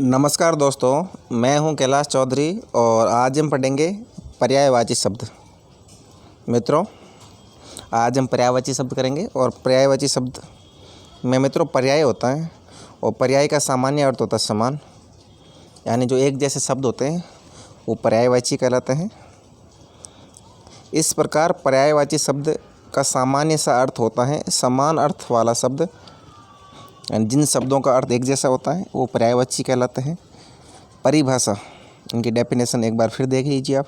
नमस्कार दोस्तों, मैं हूं कैलाश चौधरी और आज हम पढ़ेंगे पर्यायवाची शब्द। मित्रों, आज हम पर्यायवाची शब्द करेंगे और पर्यायवाची शब्द में मित्रों पर्याय होता है और पर्याय का सामान्य अर्थ होता है समान, यानी जो एक जैसे शब्द होते हैं वो पर्यायवाची कहलाते हैं। इस प्रकार पर्यायवाची शब्द का सामान्य सा अर्थ होता है समान अर्थ वाला शब्द। जिन शब्दों का अर्थ एक जैसा होता है वो पर्यायवाची कहलाते हैं। परिभाषा, इनकी डेफिनेशन एक बार फिर देख लीजिए आप।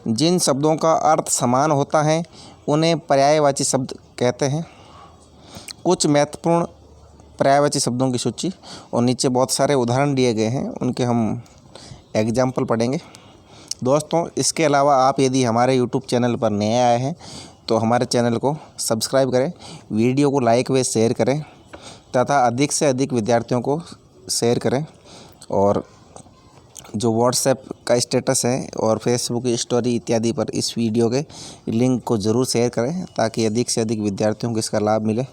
जिन शब्दों का अर्थ समान होता है उन्हें पर्यायवाची शब्द कहते हैं। कुछ महत्वपूर्ण पर्यायवाची शब्दों की सूची और नीचे बहुत सारे उदाहरण दिए गए हैं, उनके हम एग्जाम्पल पढ़ेंगे। दोस्तों, इसके अलावा आप यदि हमारे यूट्यूब चैनल पर नए आए हैं तो हमारे चैनल को सब्सक्राइब करें, वीडियो को लाइक व शेयर करें तथा अधिक से अधिक विद्यार्थियों को शेयर करें। और जो व्हाट्सएप का स्टेटस है और फेसबुक की स्टोरी इत्यादि पर इस वीडियो के लिंक को ज़रूर शेयर करें ताकि अधिक से अधिक विद्यार्थियों को इसका लाभ मिले।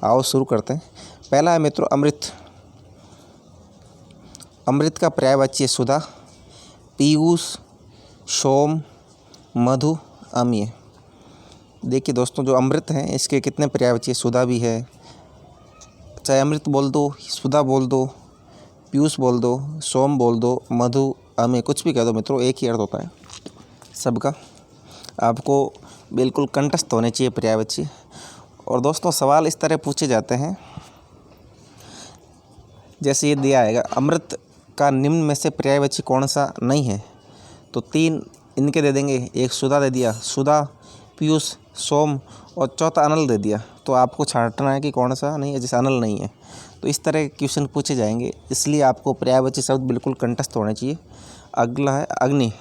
आओ शुरू करते हैं। पहला है मित्रों अमृत। अमृत का पर्यायवाची है सुधा, पीयूष, सोम, मधु, अम्य। देखिए दोस्तों, जो अमृत हैं इसके कितने पर्यायवाची है। सुधा भी है, चाहे अमृत बोल दो, सुधा बोल दो, पीयूष बोल दो, सोम बोल दो, मधु, अम्य, कुछ भी कह दो मित्रों, एक ही अर्थ होता है सबका। आपको बिल्कुल कंठस्थ होने चाहिए पर्यायवाची। और दोस्तों, सवाल इस तरह पूछे जाते हैं, जैसे ये दिया आएगा, अमृत का निम्न में से पर्यायवाची कौन सा नहीं है, तो तीन इनके दे देंगे। एक सुधा दे दिया, सुधा, पीयूष, सोम, और चौथा अनल दे दिया। तो आपको छांटना है कि कौन सा नहीं है, जैसे अनल नहीं है। तो इस तरह के क्वेश्चन पूछे जाएंगे, इसलिए आपको पर्यायवाची शब्द बिल्कुल कंठस्थ होने चाहिए। अगला है अग्नि।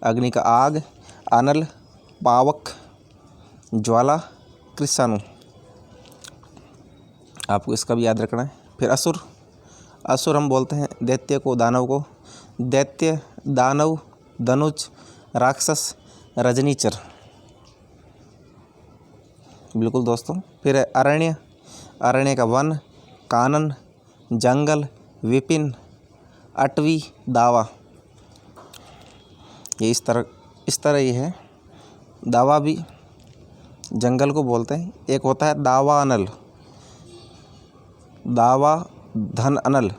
अग्नि का आग, अनल, पावक, ज्वाला, कृषाणु, आपको इसका भी याद रखना है। फिर असुर। असुर हम बोलते हैं दैत्य को, दानव को। दैत्य, दानव, धनुज, राक्षस, रजनीचर, बिल्कुल दोस्तों। फिर है अरण्य। अरण्य का वन, कानन, जंगल, विपिन, अटवी, दावा। ये इस तरह ये है। दावा भी जंगल को बोलते हैं। एक होता है दावा अनल। दावा धन अनल।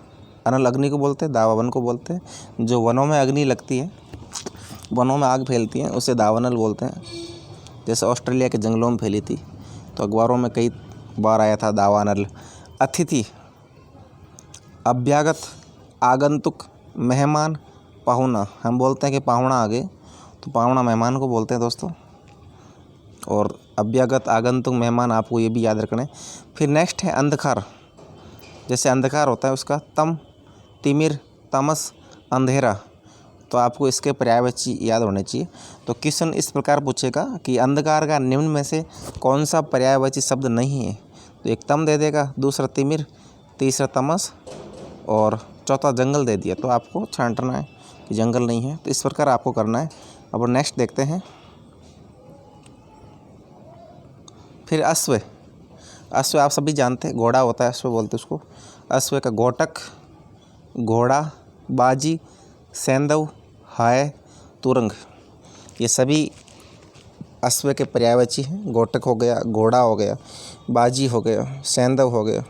अनल अग्नि को बोलते हैं, दावा वन को बोलते हैं। जो वनों में अग्नि लगती है, वनों में आग फैलती है, उसे दावानल बोलते हैं। जैसे ऑस्ट्रेलिया के जंगलों में फैली थी, तो अखबारों में कई बार आया था दावानल। अतिथि, अभ्यागत, आगंतुक, मेहमान, पाहुना। हम बोलते हैं कि पाहुणा आ गए, तो पाहुणा मेहमान को बोलते हैं दोस्तों। और अभ्यागत, आगंतुक, मेहमान, आपको ये भी याद रखना है। फिर नेक्स्ट है अंधकार। जैसे अंधकार होता है उसका तम, तिमिर, तमस, अंधेरा। तो आपको इसके पर्यायवाची याद होने चाहिए। तो क्वेश्चन इस प्रकार पूछेगा कि अंधकार का निम्न में से कौन सा पर्यायवाची शब्द नहीं है, तो एक तम दे देगा, दूसरा तिमिर, तीसरा तमस और चौथा जंगल दे दिया। तो आपको छांटना है कि जंगल नहीं है। तो इस प्रकार आपको करना है। अब नेक्स्ट देखते हैं। फिर अश्व। अश्व आप सभी जानते हैं, घोड़ा होता है, अश्व बोलते हैं उसको। अश्व का घोटक, घोड़ा, बाजी, सैंधव, हाय, तुरंग, ये सभी अश्व के पर्यायवाची हैं। घोटक हो गया, घोड़ा हो गया, बाजी हो गया, सैंधव हो गया।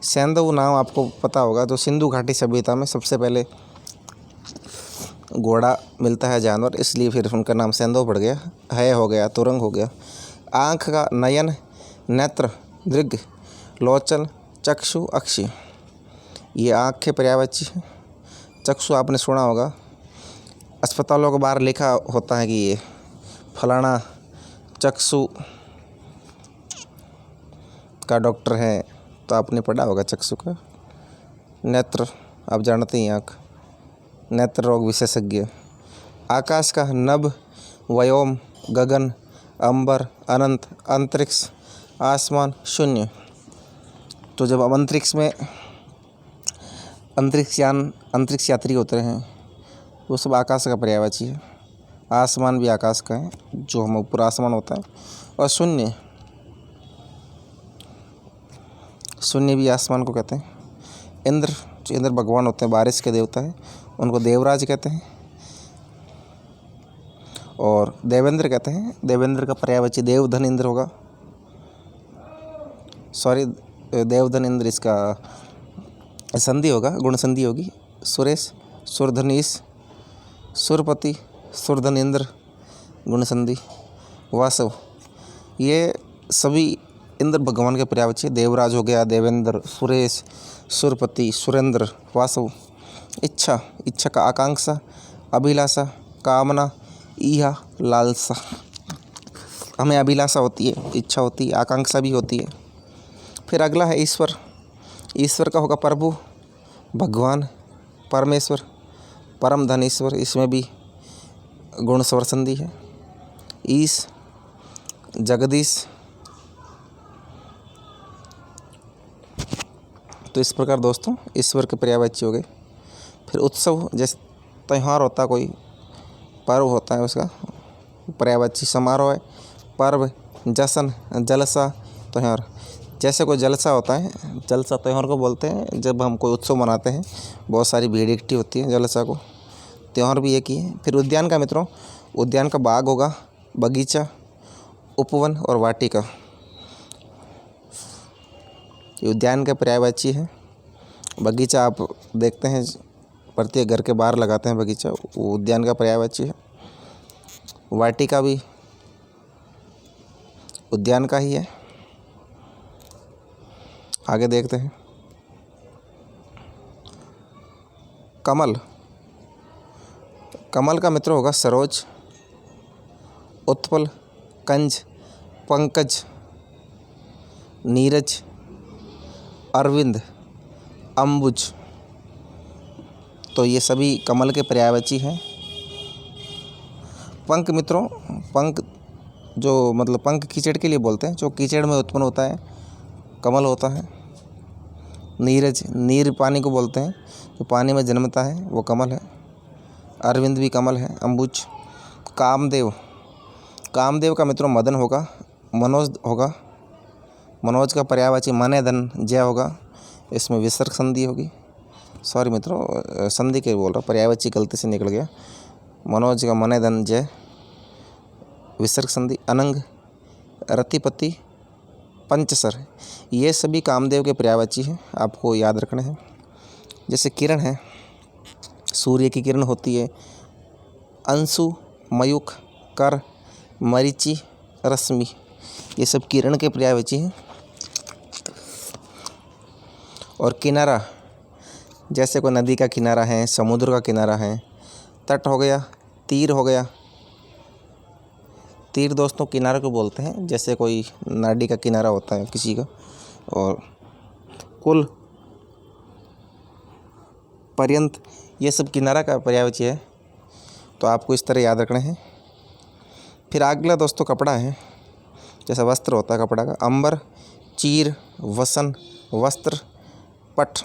सैंधव नाम आपको पता होगा, तो सिंधु घाटी सभ्यता में सबसे पहले घोड़ा मिलता है जानवर, इसलिए फिर उनका नाम सैंधव पड़ गया। है हो गया, तुरंग हो गया। आँख का नयन, नेत्र, दृग, लोचन, चक्षु, अक्षि, ये आँख के पर्यायवाची हैं। चक्षु आपने सुना होगा, अस्पतालों के बाहर लिखा होता है कि ये फलाना चक्षु का डॉक्टर है, तो आपने पढ़ा होगा चक्षु का। नेत्र आप जानते हैं, आँख, नेत्र रोग विशेषज्ञ। आकाश का नभ, व्योम, गगन, अंबर, अनंत, अंतरिक्ष, आसमान, शून्य। तो जब अब अंतरिक्ष में अंतरिक्ष यात्री होते हैं, वो सब आकाश का पर्यायवाची है। आसमान भी आकाश का है, जो हम ऊपर आसमान होता है। और शून्य, शून्य भी आसमान को कहते हैं। इंद्र, जो इंद्र भगवान होते हैं, बारिश के देवता हैं, उनको देवराज कहते हैं। और देवेंद्र कहते हैं, देवेंद्र का पर्यायवाची देवधन इंद्र होगा, सॉरी देवधन इंद्र इसका संधि होगा, गुण संधि होगी। सुरेश, सुरधनीश, सुरपति, सुरधन इंद्र, गुण संधि। वासव, ये सभी इंद्र भगवान के पर्यायवाची। देवराज हो गया, देवेंद्र, सुरेश, सुरपति, सुरेंद्र, वासव। इच्छा, इच्छा का आकांक्षा, अभिलाषा, कामना, ईहा, लालसा। हमें अभिलाषा होती है, इच्छा होती है, आकांक्षा भी होती है। फिर अगला है ईश्वर। ईश्वर का होगा प्रभु, भगवान, परमेश्वर, परम धन ईश्वर। इसमें भी गुण स्वर संधि है। ईश, जगदीश। तो इस प्रकार दोस्तों ईश्वर के पर्यायवाची हो गए। फिर उत्सव, जैसे त्यौहार होता है, कोई पर्व होता है, उसका पर्यायवाची समारोह है, पर्व, जश्न, जलसा, त्यौहार। जैसे कोई जलसा होता है, जलसा त्यौहार को बोलते हैं जब हम कोई उत्सव मनाते हैं, बहुत सारी भीड़ इकट्ठी होती है, जलसा को। त्यौहार भी एक ही है। फिर उद्यान का मित्रों, उद्यान का बाग होगा, बगीचा, उपवन और वाटिका। ये उद्यान के पर्यायवाची है। बगीचा आप देखते हैं प्रत्येक घर के बाहर लगाते हैं बगीचा, वो उद्यान का पर्यायवाची है। वाटिका भी उद्यान का ही है। आगे देखते हैं। कमल, कमल का मित्र होगा सरोज, उत्पल, कंज, पंकज, नीरज, अरविंद, अम्बुज। तो ये सभी कमल के पर्यायवाची हैं। पंख मित्रों, पंख जो मतलब पंख कीचड़ के लिए बोलते हैं, जो कीचड़ में उत्पन्न होता है, कमल होता है। नीरज, नीर पानी को बोलते हैं, जो पानी में जन्मता है, वो कमल है। अरविंद भी कमल है। अम्बुज। कामदेव, कामदेव का मित्रों मदन होगा, मनोज होगा। मनोज का पर्यायवाची मने धन जय होगा। इसमें विसर्ग संधि होगी। सॉरी मित्रों, संधि के बोल रहा, पर्यायवाची गलती से निकल गया। मनोज का मने धन जय, विसर्ग संधि। अनंग, रतिपति, पंचसर। ये सभी कामदेव के पर्यायवाची हैं, आपको याद रखने हैं। जैसे किरण है, सूर्य की किरण होती है। अंशु, मयूख, कर, मरीचि, रश्मि। ये सब किरण के पर्यायवाची हैं। और किनारा, जैसे कोई नदी का किनारा है, समुद्र का किनारा है। तट हो गया, तीर हो गया। तीर दोस्तों किनारे को बोलते हैं, जैसे कोई नाडी का किनारा होता है किसी का। और कुल, पर्यंत, ये सब किनारा का पर्यायवाची है। तो आपको इस तरह याद रखने हैं। फिर अगला दोस्तों कपड़ा है, जैसा वस्त्र होता है कपड़ा का। अंबर, चीर, वसन, वस्त्र, पट।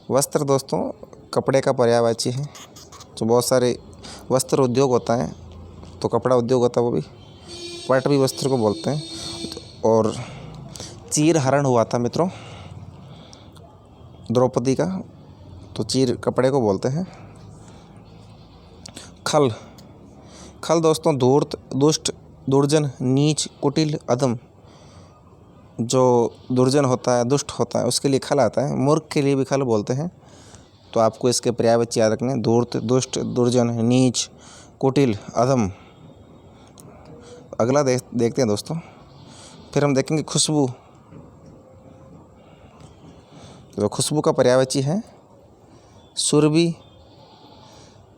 वस्त्र दोस्तों कपड़े का पर्यायवाची है। तो बहुत सारे वस्त्र उद्योग होता है, तो कपड़ा उद्योग होता है वो भी। पट भी वस्त्र को बोलते हैं। और चीर हरण हुआ था मित्रों द्रौपदी का, तो चीर कपड़े को बोलते हैं। खल, खल दोस्तों धूर्त, दुष्ट, दुर्जन, नीच, कुटिल, अधम। जो दुर्जन होता है, दुष्ट होता है, उसके लिए खल आता है। मूर्ख के लिए भी खल बोलते हैं। तो आपको इसके पर्यायवाची याद रखने हैं। धूर्त, दुष्ट, दुर्जन, नीच, कुटिल, अधम। अगला देखते हैं दोस्तों। फिर हम देखेंगे खुशबू। तो खुशबू का पर्यायवाची है सुरभि,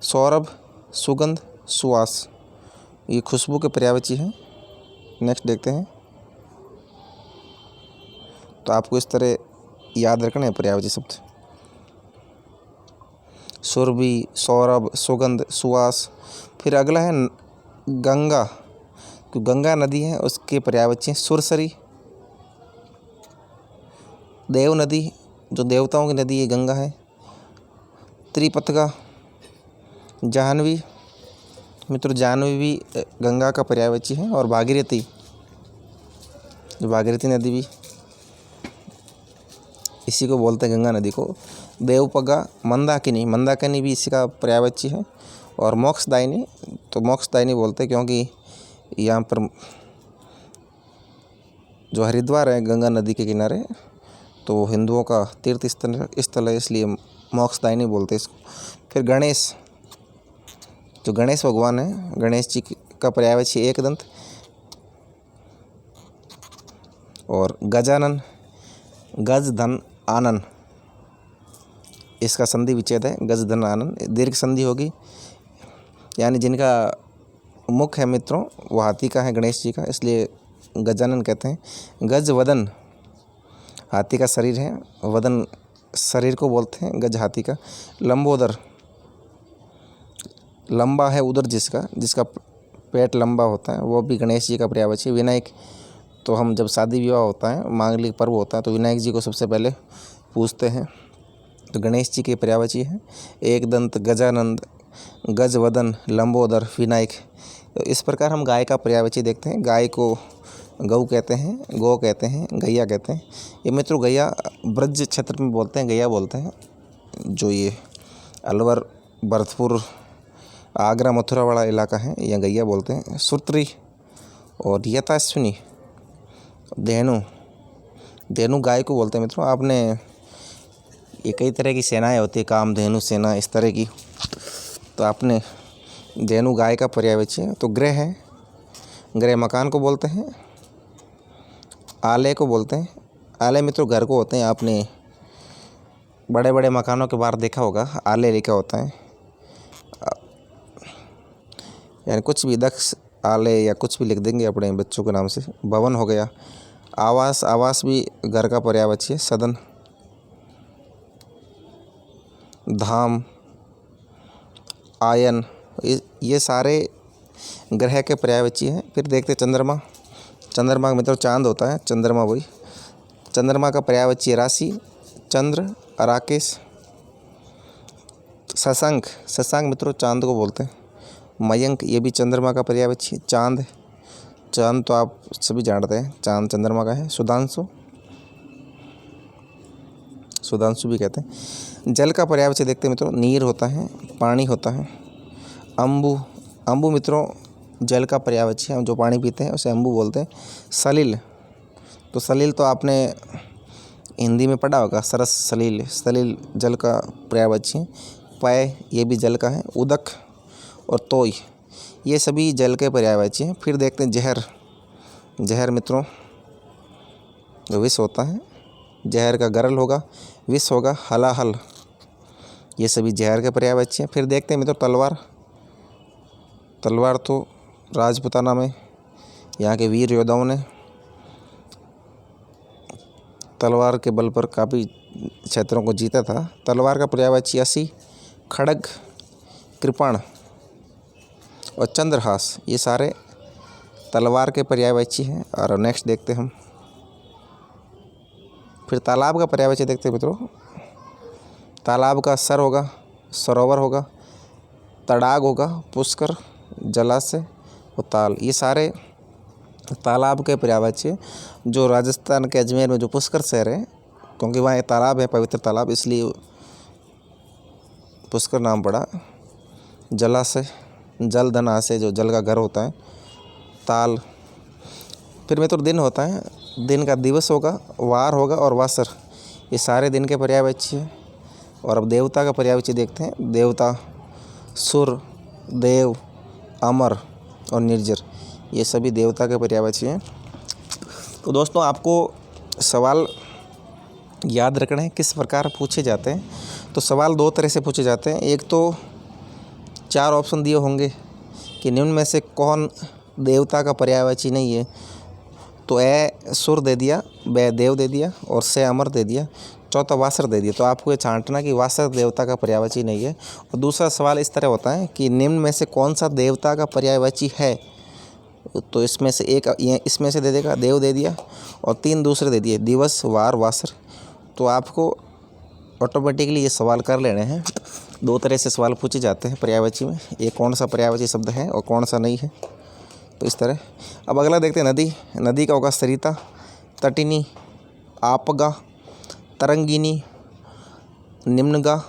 सौरभ, सुगंध, सुवास। ये खुशबू के पर्यायवाची है। नेक्स्ट देखते हैं। तो आपको इस तरह याद रखना है पर्यायवाची शब्द। सुरभि, सौरभ, सुगंध, सुवास। फिर अगला है गंगा। तो गंगा नदी है, उसके पर्यायवाची हैं सुरसरी। देव नदी, जो देवताओं की नदी है, गंगा है। त्रिपथगा, जाह्नवी। मित्रों जाह्नवी भी गंगा का पर्यायवाची है। और भागीरथी, जो भागीरथी नदी भी इसी को बोलते हैं गंगा नदी को। देवपगा, मंदाकिनी, मंदाकिनी भी इसी का पर्यायवाची है। और मोक्षदायिनी, तो मोक्षदायिनी बोलते हैं क्योंकि यहाँ पर जो हरिद्वार है गंगा नदी के किनारे, तो हिंदुओं का तीर्थ स्थल है, इसलिए मोक्षदायिनी बोलते हैं इसको। फिर गणेश, जो गणेश भगवान है, गणेश जी का पर्यायवाची एकदंत। और गजानन, गज धन आनन, इसका संधि विच्छेद है, गज धन आनन, दीर्घ संधि होगी। यानी जिनका मुख है मित्रों वो हाथी का है, गणेश जी का, इसलिए गजानन कहते हैं। गज वदन, हाथी का शरीर है, वदन शरीर को बोलते हैं, गज हाथी का। लंबोदर, लंबा है उदर जिसका पेट लंबा होता है, वो भी गणेश जी का पर्यायवाची। विनायक, तो हम जब शादी विवाह होता है, मांगलिक पर्व होता है, तो विनायक जी को सबसे पहले पूजते हैं, तो गणेश जी के पर्यायवाची है। एकदंत, गजानंद, गजवदन, लंबोदर, विनायक। तो इस प्रकार हम गाय का पर्यायवाची देखते हैं। गाय को गौ कहते हैं, गौ कहते हैं, गैया कहते हैं। ये मित्रों गैया ब्रज क्षेत्र में बोलते हैं, गैया बोलते हैं। जो ये अलवर, भरतपुर, आगरा, मथुरा वाला इलाका है, यहाँ गैया बोलते हैं। सुत्री और यथाश्विनी, धेनु, धेनु गाय को बोलते हैं मित्रों। आपने ये कई तरह की सेनाएं होती है, कामधेनु सेना, इस तरह की, तो आपने धेनु गाय का पर्यायवाची है। तो गृह है, गृह मकान को बोलते हैं। आलय को बोलते हैं, आलय मित्रों घर को होते हैं। आपने बड़े बड़े मकानों के बाहर देखा होगा आलय लिखा होता है, यानी कुछ भी दक्ष आलय या कुछ भी लिख देंगे अपने बच्चों के नाम से। भवन हो गया। आवास, आवास भी घर का पर्यायवाची है। सदन, धाम, आयन, ये सारे ग्रह के पर्यायवाची हैं। फिर देखते चंद्रमा, चंद्रमा मित्रों चांद होता है, चंद्रमा वही। चंद्रमा का पर्यायवाची राशि, चंद्र, राकेश। शशांक, शशांक मित्रों चांद को बोलते हैं। मयंक, ये भी चंद्रमा का पर्यायवाची है। चांद, चांद तो आप सभी जानते हैं, चांद चंद्रमा का है। सुधांशु, सुधांशु भी कहते हैं। जल का पर्यायवाची देखते हैं मित्रों, नीर होता है, पानी होता है। अम्बु, अम्बु मित्रों जल का पर्यायवाची है, हम जो पानी पीते हैं उसे अम्बु बोलते हैं। सलिल, तो सलिल तो आपने हिंदी में पढ़ा होगा, सरस, सलिल, सलिल जल का पर्यायवाची है। पय, ये भी जल का है। उदक और तोय, ये सभी जल के पर्यायवाची हैं। फिर देखते हैं जहर, जहर मित्रों विष होता है, जहर का गरल होगा, विष होगा। हलाहल, ये सभी जहर के पर्यायवाची हैं। फिर देखते हैं मित्रों तलवार, तलवार तो राजपूताना में यहाँ के वीर योद्धाओं ने तलवार के बल पर काफ़ी क्षेत्रों को जीता था। तलवार का पर्यायवाची असी, खड़ग, कृपाण और चंद्रहास, ये सारे तलवार के पर्यायवाची हैं। और नेक्स्ट देखते हम फिर तालाब का पर्यायवाची देखते हैं मित्रों। तालाब का सर होगा, सरोवर होगा। तड़ाग होगा, पुष्कर, जलाशय और ताल, ये सारे तालाब के पर्यायवाची। जो राजस्थान के अजमेर में जो पुष्कर शहर है, क्योंकि वहाँ एक तालाब है, पवित्र तालाब, इसलिए पुष्कर नाम पड़ा। जलाशय, जल धन आशय, जो जल का घर होता है। ताल, फिर मित्रों दिन होता है, दिन का दिवस होगा, वार होगा और वासर, ये सारे दिन के पर्यायवाची है। और अब देवता का पर्यायवाची देखते हैं। देवता सुर, देव, अमर और निर्जर, ये सभी देवता के पर्यायवाची हैं। तो दोस्तों आपको सवाल याद रखना है किस प्रकार पूछे जाते हैं। तो सवाल दो तरह से पूछे जाते हैं। एक तो 4 ऑप्शन दिए होंगे कि निम्न में से कौन देवता का पर्यायवाची नहीं है, तो ए सुर दे दिया, ब देव दे दिया और से अमर दे दिया, चौथा वासर दे दिया। तो आपको ये छांटना कि वासर देवता का पर्यायवाची नहीं है। और दूसरा सवाल इस तरह होता है कि निम्न में से कौन सा देवता का पर्यायवाची है, तो इसमें से एक इसमें से दे देगा, देव दे दिया, और 3 दूसरे दे दिए, दिवस, वार, वासर। तो आपको ऑटोमेटिकली ये सवाल कर लेने हैं। 2 तरह से सवाल पूछे जाते हैं पर्यायवाची में, ये कौन सा पर्यायवाची शब्द है और कौन सा नहीं है, तो इस तरह। अब अगला देखते हैं नदी। नदी का होगा सरिता, तटिनी, आपगा, तरंगिनी, निम्नगा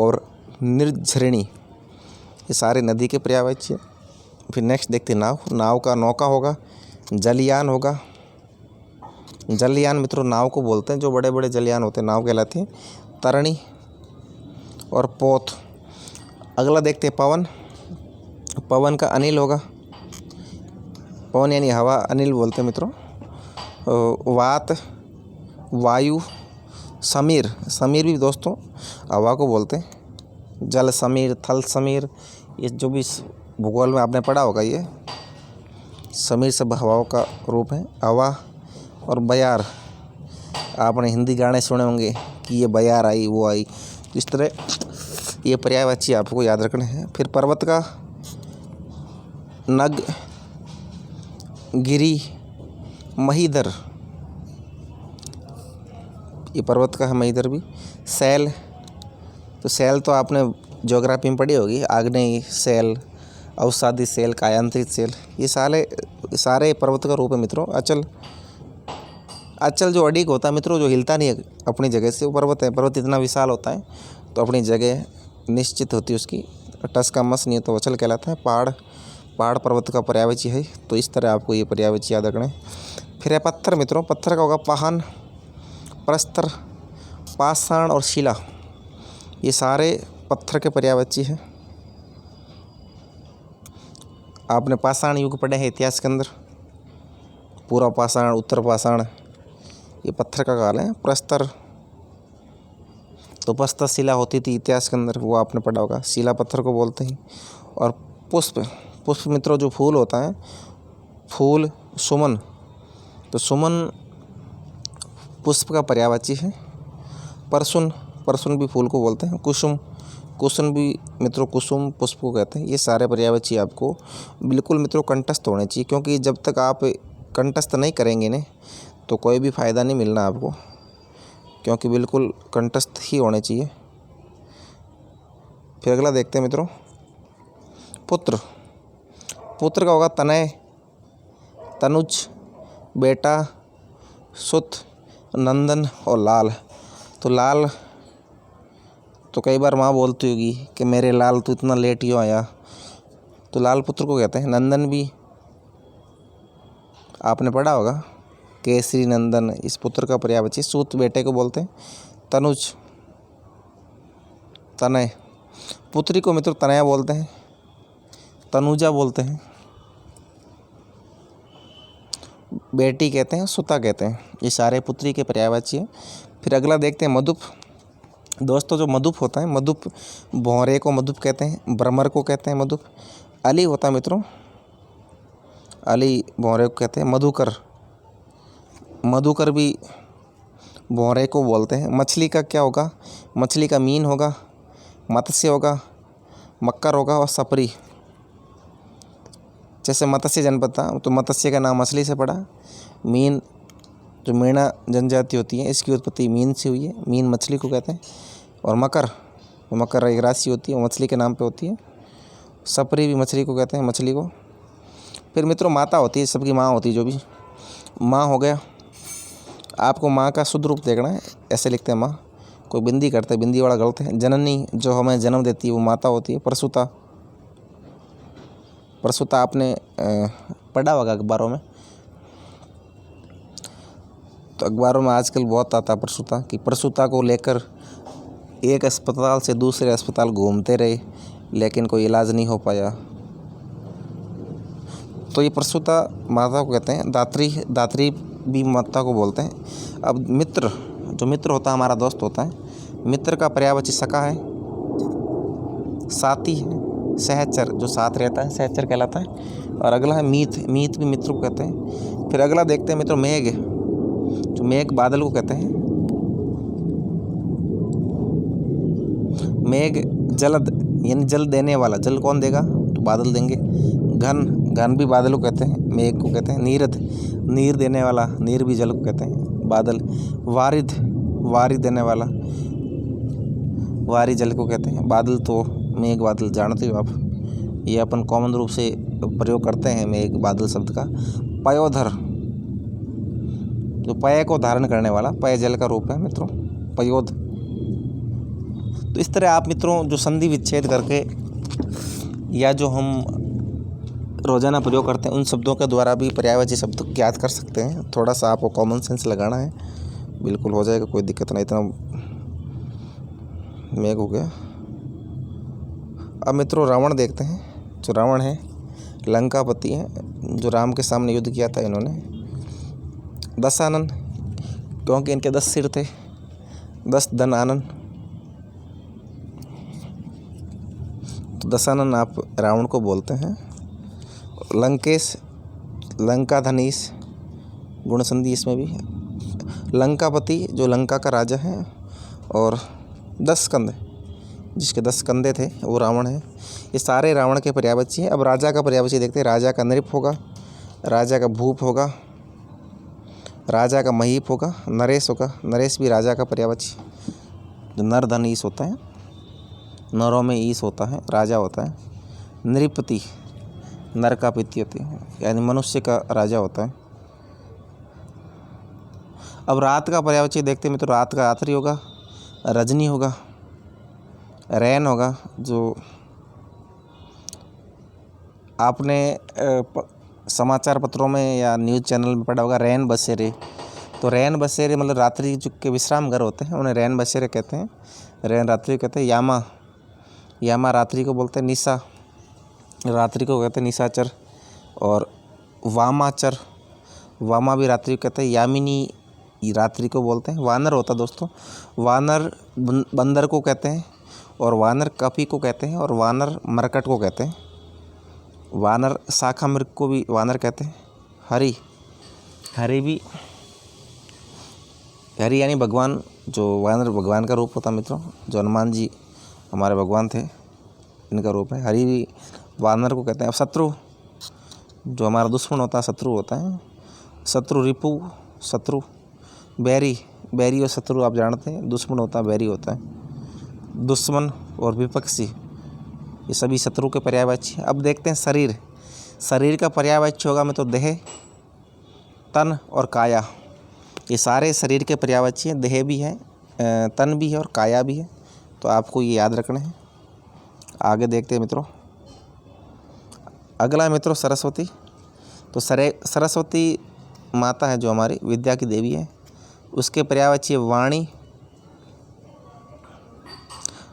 और निर्झरिणी, ये सारे नदी के पर्यायवाची है। फिर नेक्स्ट देखते हैं नाव। नाव का नौका होगा, जलयान होगा। जलयान मित्रों नाव को बोलते हैं, जो बड़े बड़े जलयान होते हैं नाव कहलाती हैं। तरणी और पोत। अगला देखते हैं पवन। पवन का अनिल होगा, पवन यानी हवा, अनिल बोलते हैं मित्रों। वात, वायु, समीर, समीर भी दोस्तों हवा को बोलते हैं। जल समीर, थल समीर, ये जो भी भूगोल में आपने पढ़ा होगा, ये समीर सब हवाओं का रूप है। हवा और बयार, आपने हिंदी गाने सुने होंगे कि ये बयार आई, वो आई, इस तरह ये पर्यायवाची आपको याद रखने हैं। फिर पर्वत का नग, गिरी, महीधर, ये पर्वत का है महीधर भी। शैल, तो शैल तो आपने ज्योग्राफी में पढ़ी होगी, आग्नेय शैल, अवसादी शैल, कायांतरित शैल, ये सारे पर्वत का रूप है मित्रों। अचल, अचल जो अडिग होता है मित्रों, जो हिलता नहीं है अपनी जगह से, वो पर्वत है। पर्वत इतना विशाल होता है तो अपनी जगह निश्चित होती है उसकी, टस का मस नहीं है तो अचल कहलाता है। पहाड़, पहाड़ पर्वत का पर्यायवाची है, तो इस तरह आपको ये पर्यायवाची याद रखना है। फिर है पत्थर मित्रों। पत्थर का होगा पाहन, प्रस्तर, पाषाण और शिला, ये सारे पत्थर के पर्यायवाची है। आपने पाषाण युग पढ़े हैं इतिहास के अंदर, पूरा पाषाण, उत्तर पाषाण, ये पत्थर का काल है। प्रस्तर तो प्रस्तर शिला होती थी इतिहास के अंदर, वो आपने पढ़ा होगा, शिला पत्थर को बोलते हैं। और पुष्प, पुष्प मित्रों जो फूल होता है, फूल सुमन, तो सुमन पुष्प का पर्यायवाची है। परसुन, परसुन भी फूल को बोलते हैं। कुसुम, कुसुम भी मित्रों कुसुम पुष्प को कहते हैं। ये सारे पर्यायवाची आपको बिल्कुल मित्रों कंठस्थ होने चाहिए, क्योंकि जब तक आप कंठस्थ नहीं करेंगे ना तो कोई भी फ़ायदा नहीं मिलना आपको, क्योंकि बिल्कुल कंठस्थ ही होने चाहिए। फिर अगला देखते हैं मित्रों पुत्र। पुत्र का होगा तनय, तनुज, बेटा, सुत, नंदन और लाल। तो लाल तो कई बार माँ बोलती होगी कि मेरे लाल तू इतना लेट क्यों आया, तो लाल पुत्र को कहते हैं। नंदन भी आपने पढ़ा होगा, केसरी नंदन, इस पुत्र का पर्यायवाची। सूत बेटे को बोलते हैं। तनुज, तनय, पुत्री को मित्र तनया बोलते हैं, तनुजा बोलते हैं, बेटी कहते हैं, सुता कहते हैं, ये सारे पुत्री के पर्यायवाची हैं। फिर अगला देखते हैं मधुप। दोस्तों जो मधुप होता है, मधुप, भौरे को मधुप कहते हैं, भ्रमर को कहते हैं मधुप। अली होता है मित्रों, अली भौरे को कहते हैं। मधुकर, मधुकर भी भौरे को बोलते हैं। मछली का क्या होगा, मछली का मीन होगा, मत्स्य होगा, मक्कर होगा और सपरी। जैसे मत्स्य जनपद था तो मत्स्य का नाम मछली से पड़ा। मीन जो मीना जनजाति होती है इसकी उत्पत्ति मीन से हुई है, मीन मछली को कहते हैं। और मकर, मकर एक राशि होती है, मछली के नाम पे होती है। सपरी भी मछली को कहते हैं, मछली को। फिर मित्रों माता होती है, सबकी माँ होती है, जो भी माँ हो गया। आपको माँ का शुद्ध रूप देखना है, ऐसे लिखते हैं माँ, कोई बिंदी करते हैं, बिंदी वाला गलत है। जननी जो हमें जन्म देती है वो माता होती है। प्रसूता, प्रसूता आपने पढ़ा होगा अखबारों में, तो अखबारों में आजकल बहुत आता है प्रसूता, कि प्रसूता को लेकर एक अस्पताल से दूसरे अस्पताल घूमते रहे लेकिन कोई इलाज नहीं हो पाया, तो ये प्रसूता माता को कहते हैं। दात्री, दात्री भी माता को बोलते हैं। अब मित्र, जो मित्र होता है हमारा दोस्त होता है, मित्र का पर्यायवाची सखा है, साथी है, सहचर जो साथ रहता है सहचर कहलाता है। और अगला है मीत, मीत भी मित्र को कहते हैं। फिर अगला देखते हैं मित्रों मेघ, जो मेघ बादल को कहते हैं। मेघ जलद यानी जल देने वाला, जल कौन देगा तो बादल देंगे। घन, घन भी बादल को कहते हैं, मेघ को कहते हैं। नीरद, नीर देने वाला, नीर भी जल को कहते हैं, बादल। वारिद, वारी देने वाला, वारी जल को कहते हैं। बादल तो मेघ बादल जानते हो आप, ये अपन कॉमन रूप से प्रयोग करते हैं मेघ बादल शब्द का। पयोधर, जो पय को धारण करने वाला, पय जल का रूप है मित्रों, पयोद। तो इस तरह आप मित्रों जो संधि विच्छेद करके या जो हम रोजाना प्रयोग करते हैं उन शब्दों के द्वारा भी पर्यायवाची शब्द ज्ञात कर सकते हैं। थोड़ा सा आपको कॉमन सेंस लगाना है, बिल्कुल हो जाएगा, कोई दिक्कत नहीं। इतना मेघ हो गया। अब मित्रों रावण देखते हैं। जो रावण है लंकापति है, जो राम के सामने युद्ध किया था इन्होंने। दशानन, क्योंकि इनके 10 सिर थे। 10 धन आनन, तो दशानन आप रावण को बोलते हैं। लंकेश, लंका धनीश, गुण संधि इसमें भी है। लंकापति जो लंका का राजा है, और 10 कंधे, जिसके 10 कंधे थे वो रावण है। ये सारे रावण के पर्यायवाची हैं। अब राजा का पर्यायवाची देखते हैं। राजा का नृप होगा, राजा का भूप होगा, राजा का महीप होगा, नरेश होगा। नरेश भी राजा का पर्यायवाची, जो नर धन ईश होता है, नरों में ईश होता है, राजा होता है। नृपति नर का पिति होती है, यानी मनुष्य का राजा होता है। अब रात का पर्यायवाची देखते हैं मित्रों। रात का रात्रि होगा, रजनी होगा, रैन होगा। जो आपने समाचार पत्रों में या न्यूज़ चैनल में पढ़ा होगा, रैन बसेरे। तो रैन बसेरे मतलब रात्रि जो के विश्राम घर होते हैं उन्हें रैन बसेरे कहते हैं, रैन रात्रि कहते हैं। यामा, यामा रात्रि को बोलते हैं। निशा, रात्रि को कहते हैं निशाचर। और वामाचर, वामा भी रात्रि को कहते हैं। यामिनी रात्रि को बोलते हैं। वानर होता है दोस्तों, वानर बंदर को कहते हैं, और वानर कपी को कहते हैं, और वानर मरकट को कहते हैं। वानर शाखा मृग को भी वानर कहते हैं। हरि, हरि भी, हरि यानी भगवान। जो वानर भगवान का रूप होता है मित्रों, जो हनुमान जी हमारे भगवान थे, इनका रूप है। हरि भी वानर को कहते हैं। अब शत्रु, जो हमारा दुश्मन होता है, शत्रु होता है। शत्रु, रिपु शत्रु, बैरी, बैरी और शत्रु आप जानते हैं, दुश्मन होता है, बैरी होता है। दुश्मन और विपक्षी, ये सभी शत्रु के पर्यायवाची। अब देखते हैं शरीर। शरीर का पर्यायवाची होगा में तो देह, तन और काया। ये सारे शरीर के पर्यायवाची हैं। देह भी है, तन भी है और काया भी है, तो आपको ये याद रखने हैं। आगे देखते हैं मित्रों। अगला मित्रों सरस्वती। तो सरस्वती माता है जो हमारी विद्या की देवी है, उसके पर्यायवाची है वाणी,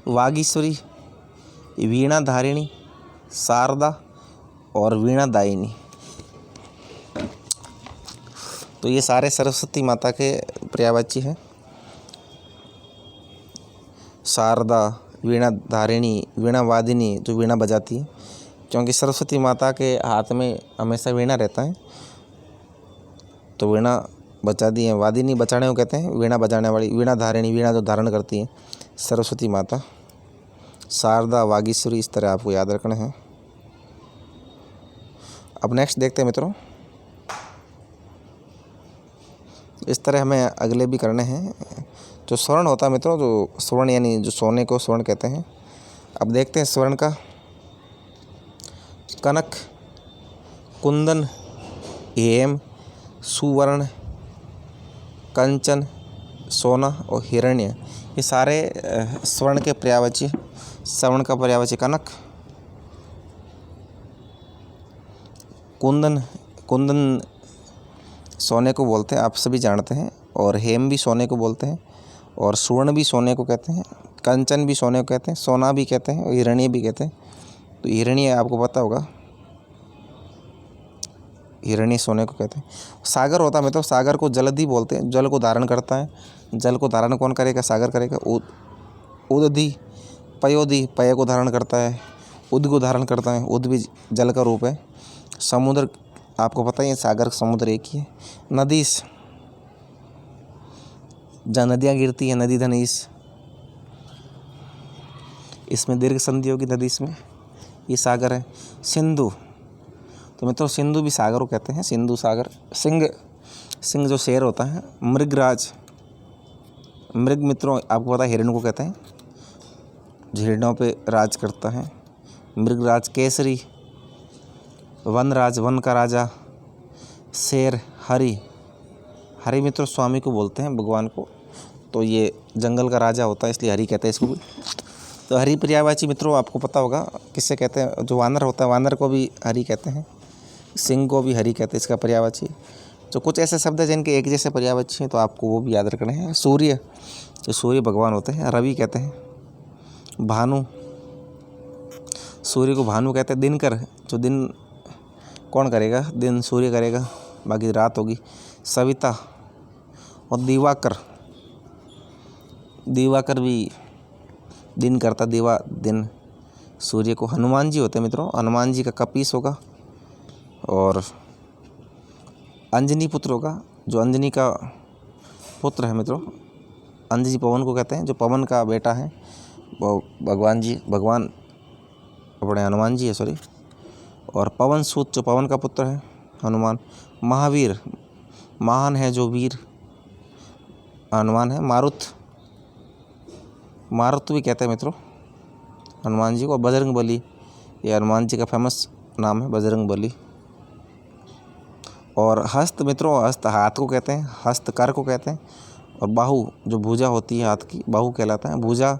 वागीश्वरी, वीणा धारिणी, शारदा और वीणा दायिनी। तो ये सारे सरस्वती माता के पर्यायवाची हैं। शारदा, वीणा धारिणी, वीणा वादिनी जो वीणा बजाती है, क्योंकि सरस्वती माता के हाथ में हमेशा वीणा रहता है, तो वीणा बजाती हैं। वादिनी बचाने को कहते हैं, वीणा बजाने वाली। वीणा धारिणी, वीणा जो धारण करती है सरस्वती माता। शारदा, वागीश्वरी, इस तरह आपको याद रखना है। अब नेक्स्ट देखते हैं मित्रों। इस तरह हमें अगले भी करने हैं। जो स्वर्ण होता है मित्रों, जो स्वर्ण यानी जो सोने को स्वर्ण कहते हैं। अब देखते हैं स्वर्ण का। कनक, कुंदन, हेम, सुवर्ण, कंचन, सोना और हिरण्य, ये सारे स्वर्ण के पर्यायवाची। स्वर्ण का पर्यायवाची कनक, कुंदन, कुंदन सोने को बोलते हैं, आप सभी जानते हैं। और हेम भी सोने को बोलते हैं, और सुवर्ण भी सोने को कहते हैं। कंचन भी सोने को कहते हैं, सोना भी कहते हैं, और हिरण्य भी कहते हैं। तो हिरण्य आपको पता होगा, हिरण्य सोने को कहते हैं। सागर होता है मतलब, सागर को जलधि बोलते हैं, जल को धारण करता है। जल को धारण कौन करेगा? सागर करेगा। उदधि, पयोधि, पय को धारण करता है। उद को धारण करता है, उद भी जल का रूप है। समुद्र आपको पता ही है, सागर समुद्र एक ही है। नदीस, जहाँ नदियाँ गिरती हैं, नदी धनीस, इसमें दीर्घ संधि होगी नदीस में, ये सागर है। सिंधु, तो मित्रों सिंधु भी सागर को कहते हैं, सिंधु सागर। सिंह, सिंह जो शेर होता है। मृगराज, मृग मित्रों आपको पता है हिरण को कहते हैं, जो हिरणों पे राज करता है। मृगराज। केसरी, वनराज, वन का राजा। शेर, हरि, हरि मित्रों स्वामी को बोलते हैं भगवान को, तो ये जंगल का राजा होता है इसलिए हरि कहते हैं इसको भी। तो हरि पर्यायवाची मित्रों आपको पता होगा किससे कहते हैं, जो वानर होता है वानर को भी हरि कहते हैं, सिंह को भी हरि कहते हैं इसका पर्यायवाची। तो कुछ ऐसे शब्द हैं जिनके एक जैसे पर्यायवाची हैं, तो आपको वो भी याद रखने हैं। सूर्य, जो सूर्य भगवान होते हैं, रवि कहते हैं। भानु, सूर्य को भानु कहते हैं। दिनकर, जो दिन कौन करेगा, दिन सूर्य करेगा, बाकी रात होगी। सविता और दिवाकर, दिवाकर भी दिन करता, दिवा दिन सूर्य को। हनुमान जी होते हैं मित्रों, हनुमान जी का कपीस होगा। और अंजनी पुत्र होगा, जो अंजनी का पुत्र है मित्रों, अंजनी पवन को कहते हैं, जो पवन का बेटा है वो भगवान अपने हनुमान जी है, सॉरी। और पवन सूत, जो पवन का पुत्र है हनुमान। महावीर, महान है जो वीर हनुमान है। मारुत, मारुत भी कहते हैं मित्रों हनुमान जी को। बजरंग बली, ये हनुमान जी का फेमस नाम है बजरंग बली। और हस्त मित्रों, हस्त हाथ को कहते हैं, हस्त कर को कहते हैं। और बाहु, जो भुजा होती है हाथ की, बाहु कहलाता है। भुजा,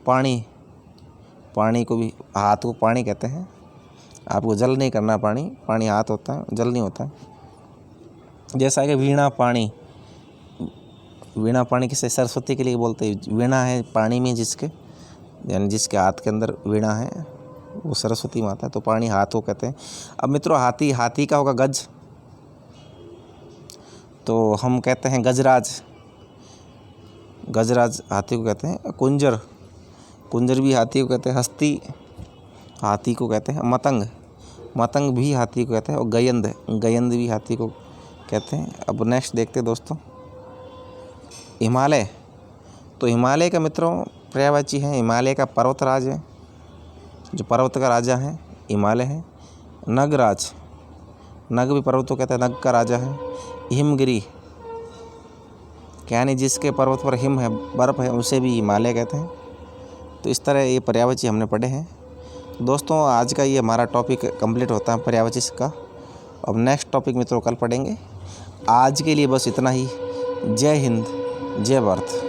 पानी, पानी को भी, हाथ को पानी कहते हैं। आपको जल नहीं करना, पानी, पानी हाथ होता है, जल नहीं होता है। जैसा कि वीणा, पानी, वीणा पानी किसे, सरस्वती के लिए बोलते हैं। वीणा है पानी में जिसके, यानी जिसके हाथ के अंदर वीणा है वो सरस्वती माता है, तो पानी हाथ को कहते हैं। अब मित्रों हाथी, हाथी का होगा गज, तो हम कहते हैं गजराज, गजराज हाथी को कहते हैं। कुंजर, कुंजर भी हाथी को कहते हैं। हस्ती, हाथी को कहते हैं। मतंग, मतंग भी हाथी को कहते हैं। और गयंद, गयंद भी हाथी को कहते हैं। अब नेक्स्ट देखते हैं दोस्तों, हिमालय। तो हिमालय का मित्रों पर्यायवाची है, हिमालय का पर्वतराज है, जो पर्वत का राजा है हिमालय है। नगराज, नग भी पर्वत को कहते हैं, नग का राजा है। हिमगिरी, यानी जिसके पर्वत पर हिम है, बर्फ़ है, उसे भी हिमालय कहते हैं। तो इस तरह ये पर्यायवाची हमने पढ़े हैं दोस्तों। आज का ये हमारा टॉपिक कंप्लीट होता है पर्यायवाची का। अब नेक्स्ट टॉपिक मित्रों कल पढ़ेंगे। आज के लिए बस इतना ही। जय हिंद, जय भारत।